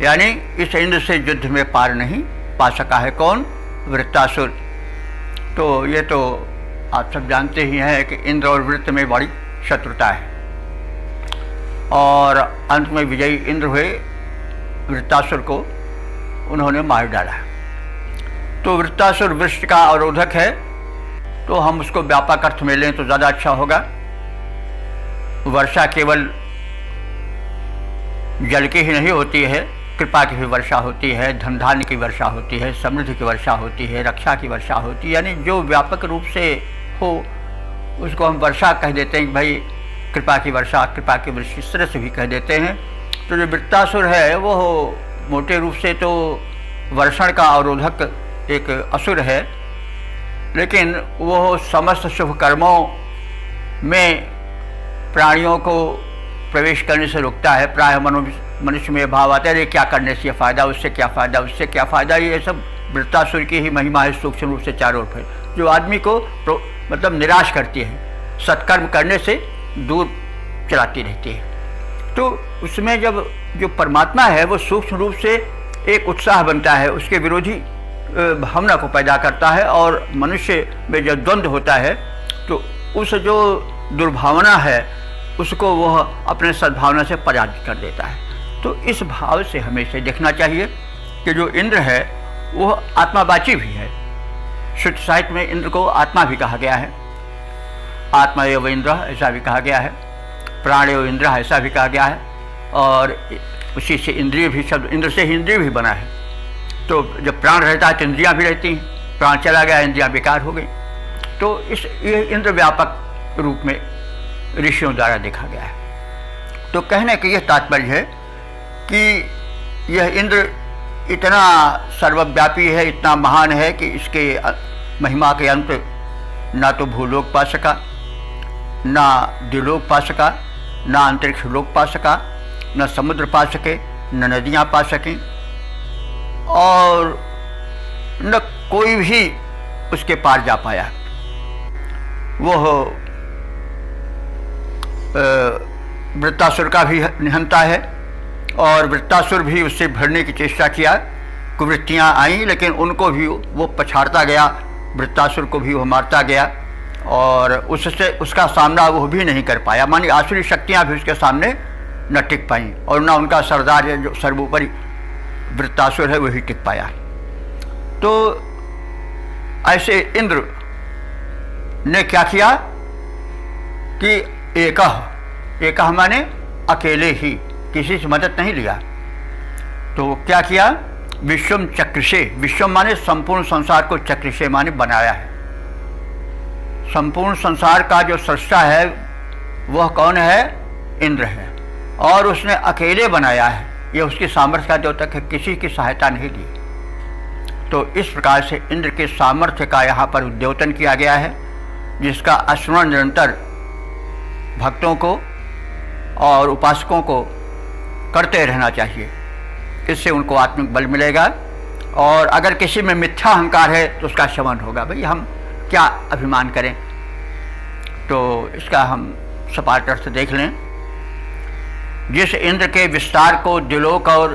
यानी इस इंद्र से युद्ध में पार नहीं पा सका है। कौन? वृत्तासुर। तो ये तो आप सब जानते ही हैं कि इंद्र और वृत्त में बड़ी शत्रुता है, और अंत में विजयी इंद्र हुए, वृत्तासुर को उन्होंने मार डाला। तो वृत्तासुर वृष्टि का अवरोधक है, तो हम उसको व्यापक अर्थ में लें तो ज़्यादा अच्छा होगा। वर्षा केवल जल की ही नहीं होती है, कृपा की भी वर्षा होती है, धन धान्य की वर्षा होती है, समृद्धि की वर्षा होती है, रक्षा की वर्षा होती है, यानी जो व्यापक रूप से हो उसको हम वर्षा कह देते हैं कि भाई कृपा की वर्षा, कृपा की वृष्टि, इस तरह से भी कह देते हैं। तो जो वृत्तासुर है वो मोटे रूप से तो वर्षण का अवरोधक एक असुर है, लेकिन वो समस्त शुभ कर्मों में प्राणियों को प्रवेश करने से रोकता है। प्राय मनुष्य में भाव आता है, क्या करने से फ़ायदा, उससे क्या फ़ायदा, उससे क्या फ़ायदा, ये सब वृत्तासुर की ही महिमा है सूक्ष्म रूप से चारों ओर, जो आदमी को मतलब निराश करती है, सत्कर्म करने से दूर चलाती रहती है। तो उसमें जब जो परमात्मा है वो सूक्ष्म रूप से एक उत्साह बनता है, उसके विरोधी भावना को पैदा करता है, और मनुष्य में जब द्वंद्व होता है तो उस जो दुर्भावना है उसको वह अपने सद्भावना से पराजित कर देता है। तो इस भाव से हमें इसे देखना चाहिए कि जो इंद्र है वह आत्मावाची भी है। शुद्ध साहित्य में इंद्र को आत्मा भी कहा गया है, आत्मा एव इंद्र ऐसा भी कहा गया है, प्राण एव इंद्र ऐसा भी कहा गया है, और उसी से इंद्रिय भी, शब्द इंद्र से ही इंद्रिय भी बना है। तो जब प्राण रहता है तो इंद्रियाँ भी रहती हैं, प्राण चला गया इंद्रियाँ बेकार हो गई। तो ये इंद्र व्यापक रूप में ऋषियों द्वारा देखा गया है। तो कहने का यह तात्पर्य है कि यह इंद्र इतना सर्वव्यापी है, इतना महान है कि इसके महिमा के अंत ना तो भूलोक पा सका, ना द्युलोक पा सका, ना अंतरिक्ष लोक पा सका, न समुद्र पा सके, न नदियाँ पा सकें, और न कोई भी उसके पार जा पाया। वह वृत्तासुर का भी निहंता है, और वृत्तासुर भी उससे भरने की चेष्टा किया, कुवृत्तियाँ आईं, लेकिन उनको भी वो पछाड़ता गया, वृत्तासुर को भी वो मारता गया, और उससे उसका सामना वो भी नहीं कर पाया। मानी आसुरी शक्तियाँ भी उसके सामने न टिक पाईं, और न उनका सरदार जो सर्वोपरि वृत्तासुर है वही टिक पाया। तो ऐसे इंद्र ने क्या किया कि एकह माने अकेले ही, किसी से मदद नहीं लिया। तो क्या किया, विश्वम चक्रिशे, विश्वम माने संपूर्ण संसार को, चक्रिशे माने बनाया है। संपूर्ण संसार का जो सृष्टा है वह कौन है, इंद्र है, और उसने अकेले बनाया है। यह उसकी सामर्थ्य का द्योतक है, किसी की सहायता नहीं ली। तो इस प्रकार से इंद्र के सामर्थ्य का यहाँ पर उद्योतन किया गया है, जिसका स्मरण निरंतर भक्तों को और उपासकों को करते रहना चाहिए। इससे उनको आत्मिक बल मिलेगा, और अगर किसी में मिथ्या अहंकार है तो उसका शमन होगा। भाई हम क्या अभिमान करें। तो इसका हम सपाट अर्थ देख लें। जिस इंद्र के विस्तार को द्युलोक और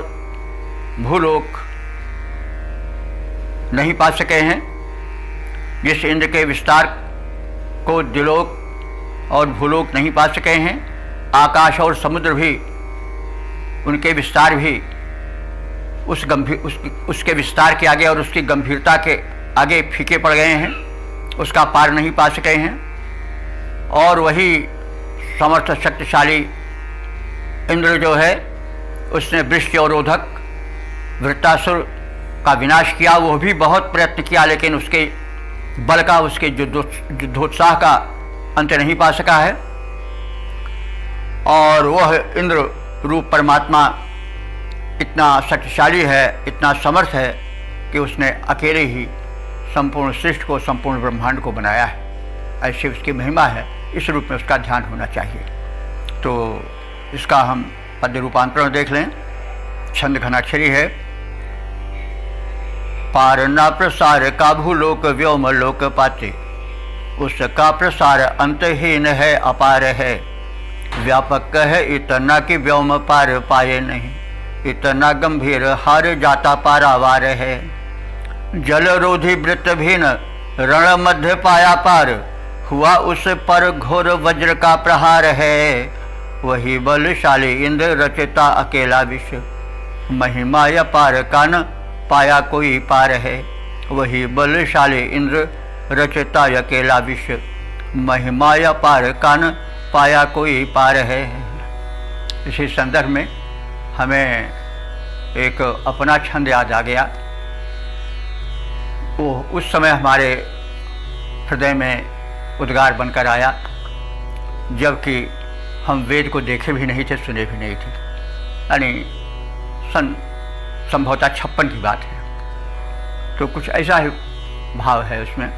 भूलोक नहीं पा सके हैं, जिस इंद्र के विस्तार को द्युलोक और भूलोक नहीं पा सके हैं, आकाश और समुद्र भी, उनके विस्तार भी उसके विस्तार के आगे और उसकी गंभीरता के आगे फीके पड़ गए हैं, उसका पार नहीं पा सके हैं। और वही समर्थ शक्तिशाली इंद्र जो है, उसने वृष्टि और रोधक वृत्तासुर का विनाश किया। वो भी बहुत प्रयत्न किया, लेकिन उसके बल का, उसके युद्धोत्साह का अंत नहीं पा सका है। और वह इंद्र रूप परमात्मा इतना शक्तिशाली है, इतना समर्थ है कि उसने अकेले ही संपूर्ण सृष्टि को, संपूर्ण ब्रह्मांड को बनाया है। ऐसी उसकी महिमा है, इस रूप में उसका ध्यान होना चाहिए। तो इसका हम पद्य रूपांतरण देख लें। छंद घनाक्षरी है। पार न प्रसार का भूलोक व्योम लोक पाते, उसका प्रसार अंतहीन है अपार है। व्यापक है इतना कि व्योम पार पाए नहीं, इतना गंभीर हार जाता पारावार है। जल रोधी वृत्त भिन्न रण मध्य पाया पार, हुआ उस पर घोर वज्र का प्रहार है। वही बलशाली इंद्र रचता अकेला विश्व, महिमा या पार का न पाया कोई पार है। वही बलशाली इंद्र रचता अकेला विश्व, महिमा या पार का न पाया कोई पार है। इसी संदर्भ में हमें एक अपना छंद याद आ गया। वो उस समय हमारे हृदय में उद्गार बनकर आया जबकि हम वेद को देखे भी नहीं थे, सुने भी नहीं थे। यानी सन संभवतः 56 की बात है। तो कुछ ऐसा ही भाव है उसमें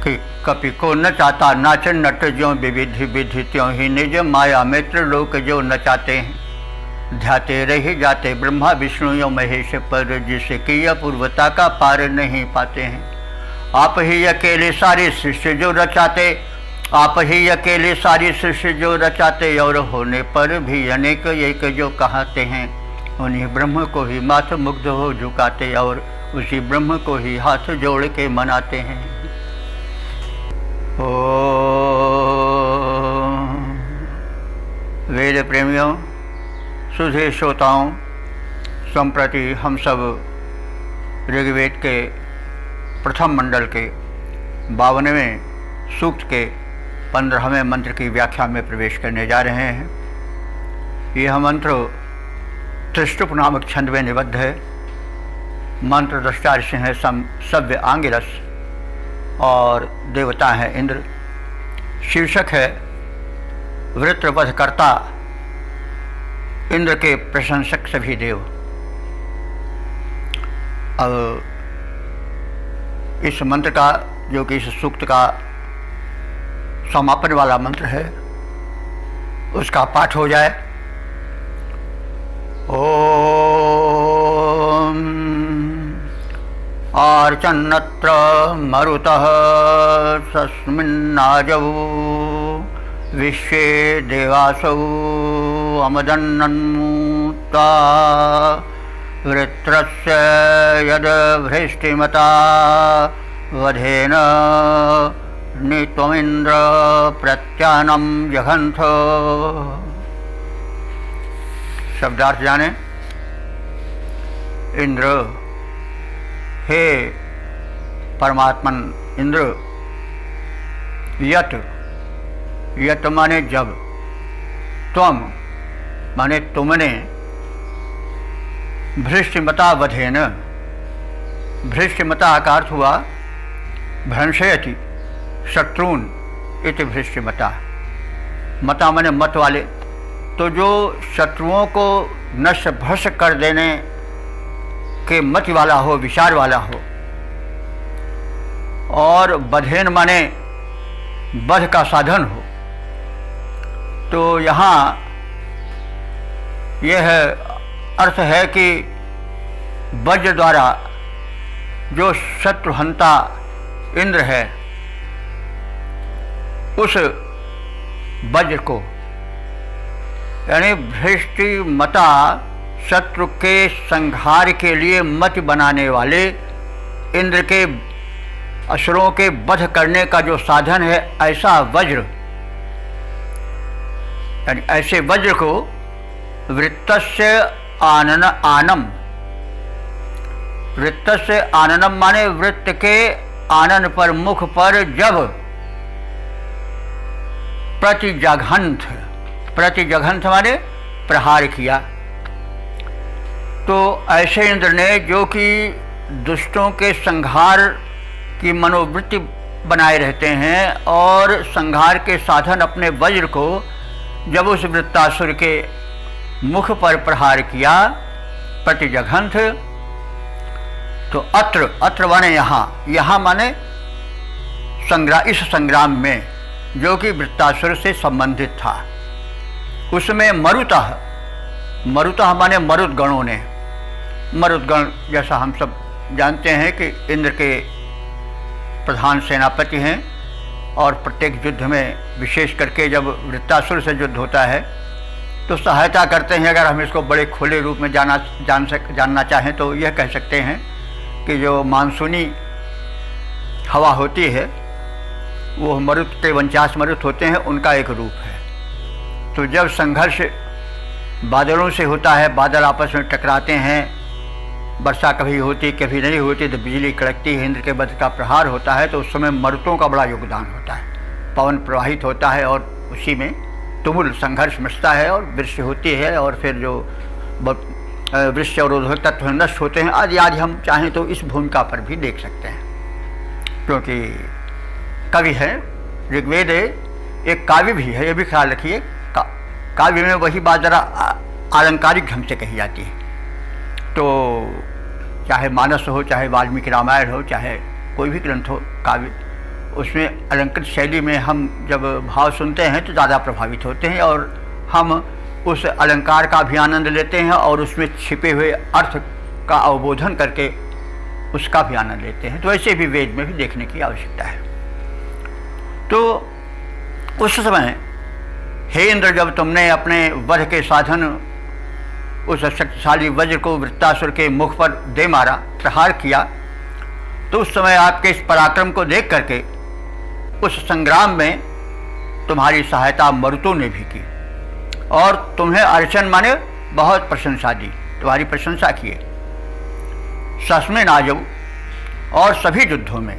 कि कपि को न चाहता नाच नट ज्यों विविधि विधि त्यों ही निज माया मित्र लोक जो नचाते हैं। ध्याते रह जाते ब्रह्मा विष्णु यो महेश पर, जिसे किया पूर्वता का पार नहीं पाते हैं। आप ही अकेले सारी सृष्टि जो रचाते, आप ही अकेले सारी सृष्टि जो रचाते, और होने पर भी अनेक एक जो कहाते हैं। उन्हीं ब्रह्म को ही माथ मुग्ध हो झुकाते, और उसी ब्रह्म को ही हाथ जोड़ के मनाते हैं। ओ वेद प्रेमियों, सुधे श्रोताओं, संप्रति हम सब ऋग्वेद के प्रथम मंडल के 52वें सूक्त के 15वें मंत्र की व्याख्या में प्रवेश करने जा रहे हैं। यह मंत्र त्रिष्टुप नामक छंद में निबद्ध है। मंत्र दृष्टा ऋषि हैं सव्य आंगिरस और देवता है इंद्र। शीर्षक है वृत्रवधकर्ता इंद्र के प्रशंसक सभी देव। अब इस मंत्र का, जो कि इस सूक्त का समापन वाला मंत्र है, उसका पाठ हो जाए। ओम आर्चन्नत्र मरुतः तस्मिन्नाजौ विश्वे देवासौ अमदन्नन्मुता वृत्रस्य यद भृष्टिमता वधेन नित्वमिन्द्र प्रत्यानं जघन्थ। शब्दार्थ जाने। इंद्र, हे परमात्मन इंद्र, यत, यत माने जब, त्वम माने तुमने, भृष्टिमता वधेन, भृष्टिमता का अर्थ हुआ भ्रंशयति शत्रुन इति भृष्टिमता। मता माने मत वाले, तो जो शत्रुओं को नष्ट भ्रष्ट कर देने के मत वाला हो, विचार वाला हो। और बधेन माने बध का साधन हो। तो यहाँ यह अर्थ है कि वज्र द्वारा जो शत्रुहंता इंद्र है, उस वज्र को, यानी भृष्टिमता शत्रु के संहार के लिए मत बनाने वाले इंद्र के असुरों के वध करने का जो साधन है, ऐसा वज्र, यानी ऐसे वज्र को वृत्तस्य आननम, वृत्तस्य आननम माने वृत्त के आनन पर, मुख पर जब प्रतिजघंथ, प्रतिजघंथ माने प्रहार किया, तो ऐसे इंद्र ने जो कि दुष्टों के संहार की मनोवृत्ति बनाए रहते हैं और संहार के साधन अपने वज्र को जब उस वृत्तासुर के मुख पर प्रहार किया, प्रतिजघंथ, तो अत्र, अत्र माने यहाँ, यहाँ माने इस संग्राम में जो कि वृत्तासुर से संबंधित था, उसमें मरुतः, मरुतः माने मरुदगणों ने। मरुदगण जैसा हम सब जानते हैं कि इंद्र के प्रधान सेनापति हैं और प्रत्येक युद्ध में विशेष करके जब वृत्तासुर से युद्ध होता है तो सहायता करते हैं। अगर हम इसको बड़े खुले रूप में जानना चाहें तो यह कह सकते हैं कि जो मानसूनी हवा होती है वो मरुत के 49 मरुत होते हैं, उनका एक रूप है। तो जब संघर्ष बादलों से होता है, बादल आपस में टकराते हैं, वर्षा कभी होती कभी नहीं होती, तो बिजली कड़कती है, इंद्र के वध का प्रहार होता है, तो उस समय मरुतों का बड़ा योगदान होता है। पवन प्रवाहित होता है और उसी में तुमुल संघर्ष मचता है और वृष्टि होती है, और फिर जो वृक्ष और उर्वरक तत्व नष्ट होते हैं आदि आदि। हम चाहें तो इस भूमिका पर भी देख सकते हैं, क्योंकि कवि है ऋग्वेद एक काव्य भी है, ये भी ख्याल रखिए। काव्य में वही बात ज़रा आलंकारिक ढंग से कही जाती है। तो चाहे मानस हो, चाहे वाल्मीकि रामायण हो, चाहे कोई भी ग्रंथ हो काव्य, उसमें अलंकृत शैली में हम जब भाव सुनते हैं तो ज़्यादा प्रभावित होते हैं और हम उस अलंकार का भी आनंद लेते हैं और उसमें छिपे हुए अर्थ का अवबोधन करके उसका भी आनंद लेते हैं। तो ऐसे भी वेद में भी देखने की आवश्यकता है। तो उस समय हे इंद्र, जब तुमने अपने वध के साधन उस शक्तिशाली वज्र को वृत्तासुर के मुख पर दे मारा, प्रहार किया, तो उस समय आपके इस पराक्रम को देख करके उस संग्राम में तुम्हारी सहायता मरुतों ने भी की और तुम्हें अर्चन माने बहुत प्रशंसा दी, तुम्हारी प्रशंसा किए। सस्मे नाजव और सभी युद्धों में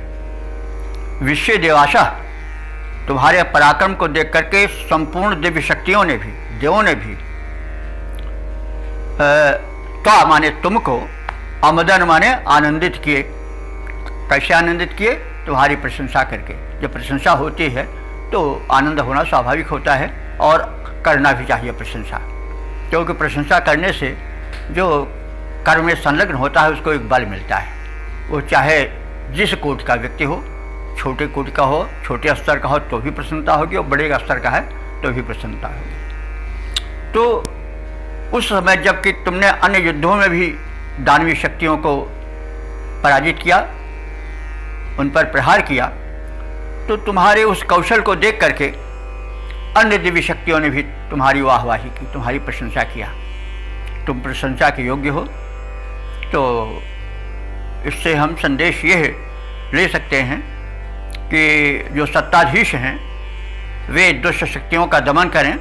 विश्व देवाशा, तुम्हारे पराक्रम को देख करके संपूर्ण दिव्य शक्तियों ने भी, देवों ने भी त्वा माने तुमको, अमदन माने आनंदित किए। कैसे आनंदित किए? तुम्हारी प्रशंसा करके। जब प्रशंसा होती है तो आनंद होना स्वाभाविक होता है और करना भी चाहिए प्रशंसा, क्योंकि प्रशंसा करने से जो कर्म में संलग्न होता है उसको एक बल मिलता है। वो चाहे जिस कोटि का व्यक्ति हो, छोटे कोटि का हो, छोटे स्तर का हो तो भी प्रसन्नता होगी और बड़े स्तर का है तो भी प्रसन्नता होगी। तो उस समय जबकि तुमने अन्य युद्धों में भी दानवीय शक्तियों को पराजित किया, उन पर प्रहार किया, तो तुम्हारे उस कौशल को देख करके अन्य दिव्य शक्तियों ने भी तुम्हारी वाहवाही की, तुम्हारी प्रशंसा किया। तुम प्रशंसा के योग्य हो। तो इससे हम संदेश ये ले सकते हैं कि जो सत्ताधीश हैं वे दुष्ट शक्तियों का दमन करें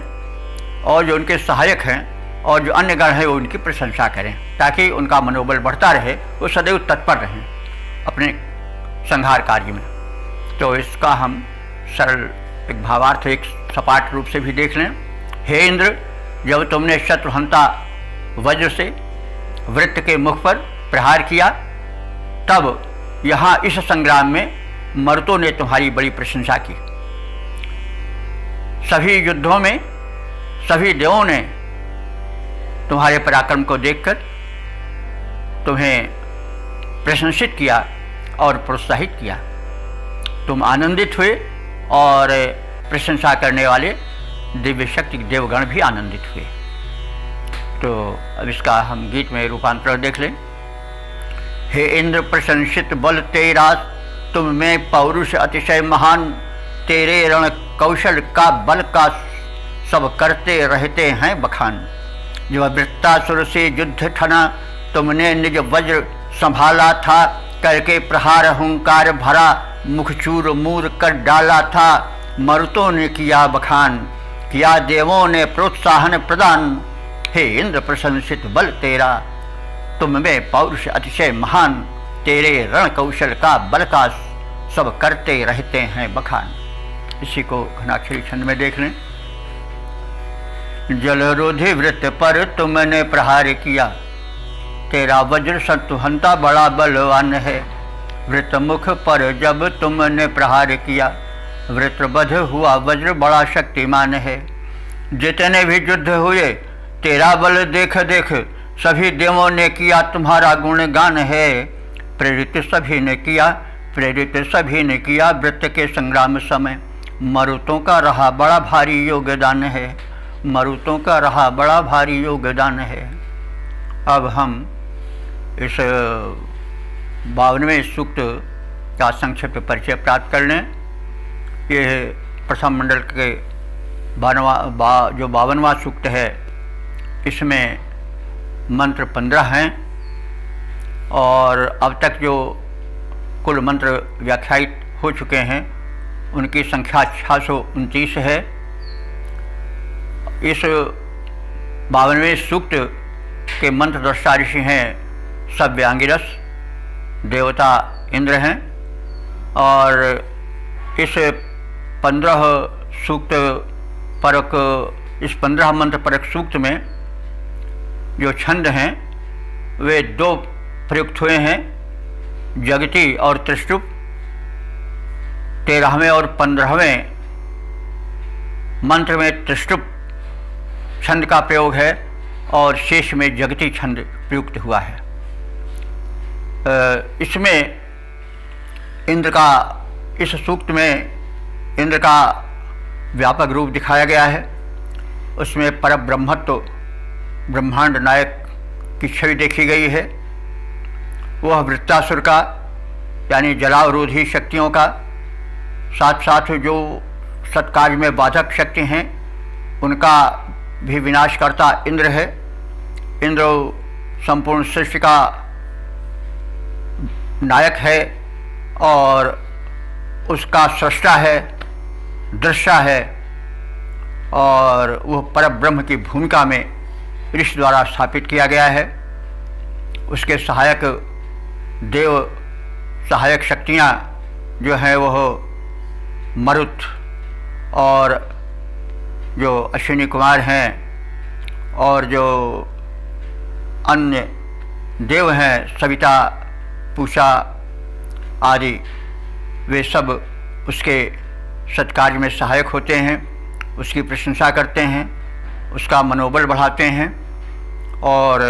और जो उनके सहायक हैं और जो अन्य गण हैं वो उनकी प्रशंसा करें, ताकि उनका मनोबल बढ़ता रहे, वो सदैव तत्पर रहें अपने संहार कार्य में। तो इसका हम सरल एक भावार्थ एक सपाट रूप से भी देख लें। हे इंद्र, जब तुमने शत्रुहंता वज्र से वृत्त के मुख पर प्रहार किया, तब यहाँ इस संग्राम में मर्तों ने तुम्हारी बड़ी प्रशंसा की। सभी युद्धों में सभी देवों ने तुम्हारे पराक्रम को देखकर तुम्हें प्रशंसित किया और प्रोत्साहित किया। तुम आनंदित हुए और प्रशंसा करने वाले दिव्य शक्ति देवगण भी आनंदित हुए। तो अब इसका हम गीत में रूपांतर देख लें। हे इंद्र, प्रशंसित बल तेरा, तुम में पौरुष अतिशय महान, तेरे रण कौशल का बल का सब करते रहते हैं बखान। जब वृत्तासुर से युद्ध ठना, तुमने निज वज्र संभाला था, करके प्रहार हुंकार भरा, मुख चूर मूर कर डाला था। मरुतों ने किया बखान, किया देवों ने प्रोत्साहन प्रदान। हे इंद्र, प्रशंसित बल तेरा, तुम में पौरुष अतिशय महान, तेरे रण कौशल का बल का सब करते रहते हैं बखान। इसी को घनाक्षरी छंद में देख लें। जलरोधी वृत्त पर तुमने प्रहार किया, तेरा वज्र शत्रुहंता बड़ा बलवान है। वृत्त मुख पर जब तुमने प्रहार किया, वृत्रबध हुआ वज्र बड़ा शक्तिमान है। जितने भी युद्ध हुए तेरा बल देख देख, सभी देवों ने किया तुम्हारा गुणगान है। प्रेरित सभी ने किया, प्रेरित सभी ने किया, वृत्त के संग्राम समय मरुतों का रहा बड़ा भारी योगदान है। मरुतों का रहा बड़ा भारी योगदान है। अब हम इस 52वें सूक्त का संक्षिप्त परिचय प्राप्त कर लें। ये प्रथम मंडल के 52वां सूक्त है, इसमें मंत्र 15 हैं और अब तक जो कुल मंत्र व्याख्यायित हो चुके हैं उनकी संख्या 629 है। इस 52वें सूक्त के मंत्र दृष्टा ऋषि हैं सव्यांगिरस, देवता इंद्र हैं। और इस 15 सूक्त परक, इस 15 मंत्र परक सूक्त में जो छंद हैं वे 2 प्रयुक्त हुए हैं, जगती और त्रिष्टुप। 13वें और 15वें मंत्र में त्रिष्टुप छंद का प्रयोग है और शेष में जगती छंद प्रयुक्त हुआ है। इसमें इंद्र का, इस सूक्त में इंद्र का व्यापक रूप दिखाया गया है। उसमें परब्रह्मत्व, ब्रह्मांड नायक की छवि देखी गई है। वह वृत्तासुर का यानी जलावरोधी शक्तियों का, साथ साथ जो सत्कार्य में बाधक शक्ति हैं उनका भी विनाशकर्ता इंद्र है। इंद्र संपूर्ण सृष्टि का नायक है और उसका सृष्टा है, दृष्टा है, और वह परब्रह्म की भूमिका में ऋषि द्वारा स्थापित किया गया है। उसके सहायक देव, सहायक शक्तियाँ जो हैं वह मरुत और जो अश्विनी कुमार हैं और जो अन्य देव हैं, सविता, पूषा आदि, वे सब उसके सत्कार्य में सहायक होते हैं, उसकी प्रशंसा करते हैं, उसका मनोबल बढ़ाते हैं। और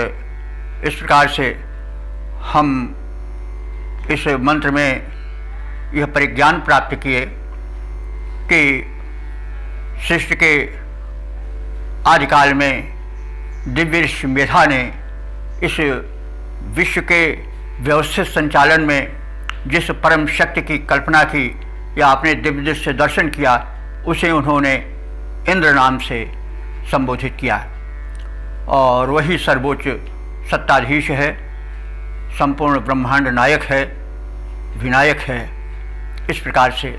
इस प्रकार से हम इस मंत्र में यह परिज्ञान प्राप्त किए कि सृष्टि के आदिकाल में दिव्य ऋषि मेधा ने इस विश्व के व्यवस्थित संचालन में जिस परम शक्ति की कल्पना की या अपने दिव्य दृष्टि से दर्शन किया, उसे उन्होंने इंद्र नाम से संबोधित किया और वही सर्वोच्च सत्ताधीश है, संपूर्ण ब्रह्मांड नायक है, विनायक है। इस प्रकार से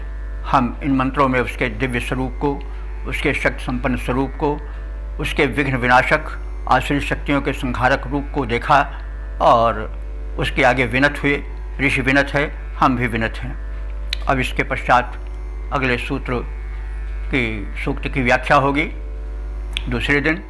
हम इन मंत्रों में उसके दिव्य स्वरूप को, उसके शक्ति संपन्न स्वरूप को, उसके विघ्न विनाशक आश्रित शक्तियों के संहारक रूप को देखा और उसके आगे विनत हुए। ऋषि विनत है, हम भी विनत हैं। अब इसके पश्चात अगले सूत्र की सूक्त की व्याख्या होगी दूसरे दिन।